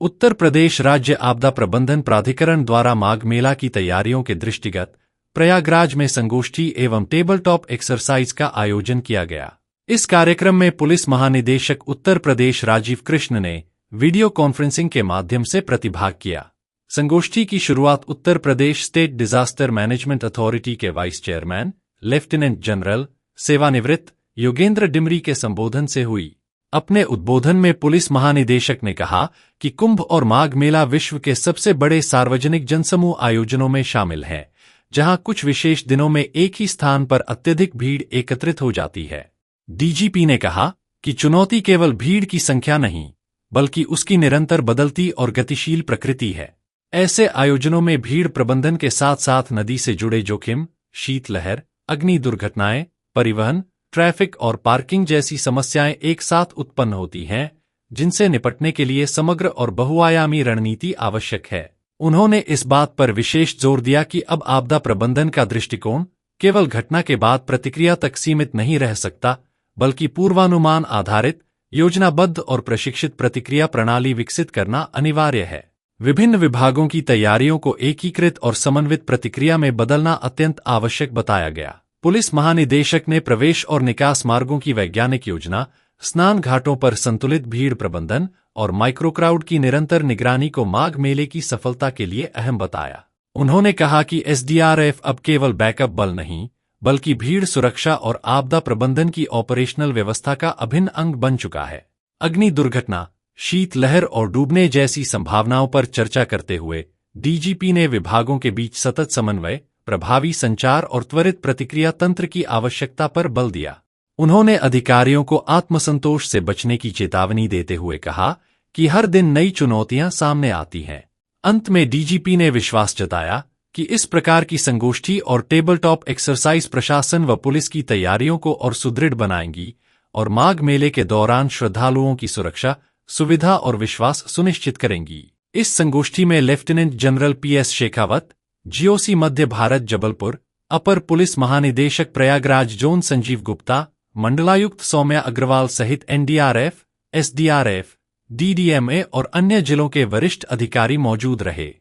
उत्तर प्रदेश राज्य आपदा प्रबंधन प्राधिकरण द्वारा माघ मेला की तैयारियों के दृष्टिगत प्रयागराज में संगोष्ठी एवं टेबल टॉप एक्सरसाइज का आयोजन किया गया। इस कार्यक्रम में पुलिस महानिदेशक उत्तर प्रदेश राजीव कृष्ण ने वीडियो कॉन्फ्रेंसिंग के माध्यम से प्रतिभाग किया। संगोष्ठी की शुरुआत Uttar Pradesh state disaster management authority के वाइस चेयरमैन लेफ्टिनेंट जनरल सेवानिवृत्त योगेंद्र डिमरी के संबोधन से हुई। अपने उद्बोधन में पुलिस महानिदेशक ने कहा कि कुंभ और माघ मेला विश्व के सबसे बड़े सार्वजनिक जनसमूह आयोजनों में शामिल है, जहां कुछ विशेष दिनों में एक ही स्थान पर अत्यधिक भीड़ एकत्रित हो जाती है। डीजीपी ने कहा कि चुनौती केवल भीड़ की संख्या नहीं, बल्कि उसकी निरंतर बदलती और गतिशील प्रकृति है। ऐसे आयोजनों में भीड़ प्रबंधन के साथ साथ नदी से जुड़े जोखिम, शीतलहर, अग्नि दुर्घटनाएं, परिवहन, ट्रैफिक और पार्किंग जैसी समस्याएं एक साथ उत्पन्न होती हैं, जिनसे निपटने के लिए समग्र और बहुआयामी रणनीति आवश्यक है। उन्होंने इस बात पर विशेष जोर दिया कि अब आपदा प्रबंधन का दृष्टिकोण केवल घटना के बाद प्रतिक्रिया तक सीमित नहीं रह सकता, बल्कि पूर्वानुमान आधारित, योजनाबद्ध और प्रशिक्षित प्रतिक्रिया प्रणाली विकसित करना अनिवार्य है। विभिन्न विभागों की तैयारियों को एकीकृत और समन्वित प्रतिक्रिया में बदलना अत्यंत आवश्यक बताया गया। पुलिस महानिदेशक ने प्रवेश और निकास मार्गों की वैज्ञानिक योजना, स्नान घाटों पर संतुलित भीड़ प्रबंधन और माइक्रोक्राउड की निरंतर निगरानी को माघ मेले की सफलता के लिए अहम बताया। उन्होंने कहा कि एसडीआरएफ अब केवल बैकअप बल नहीं, बल्कि भीड़ सुरक्षा और आपदा प्रबंधन की ऑपरेशनल व्यवस्था का अभिन्न अंग बन चुका है। अग्नि दुर्घटना, शीतलहर और डूबने जैसी संभावनाओं पर चर्चा करते हुए डीजीपी ने विभागों के बीच सतत समन्वय, प्रभावी संचार और त्वरित प्रतिक्रिया तंत्र की आवश्यकता पर बल दिया। उन्होंने अधिकारियों को आत्मसंतोष से बचने की चेतावनी देते हुए कहा कि हर दिन नई चुनौतियां सामने आती हैं। अंत में डीजीपी ने विश्वास जताया कि इस प्रकार की संगोष्ठी और टेबल टॉप एक्सरसाइज प्रशासन व पुलिस की तैयारियों को और सुदृढ़ बनाएंगी और माघ मेले के दौरान श्रद्धालुओं की सुरक्षा, सुविधा और विश्वास सुनिश्चित करेंगी। इस संगोष्ठी में lieutenant general PS Shekhawat, GOC Madhya Bharat Jabalpur, अपर पुलिस महानिदेशक प्रयागराज जोन संजीव गुप्ता, मंडलायुक्त सौम्या अग्रवाल सहित एनडीआरएफ, एसडीआरएफ, डीडीएमए और अन्य जिलों के वरिष्ठ अधिकारी मौजूद रहे।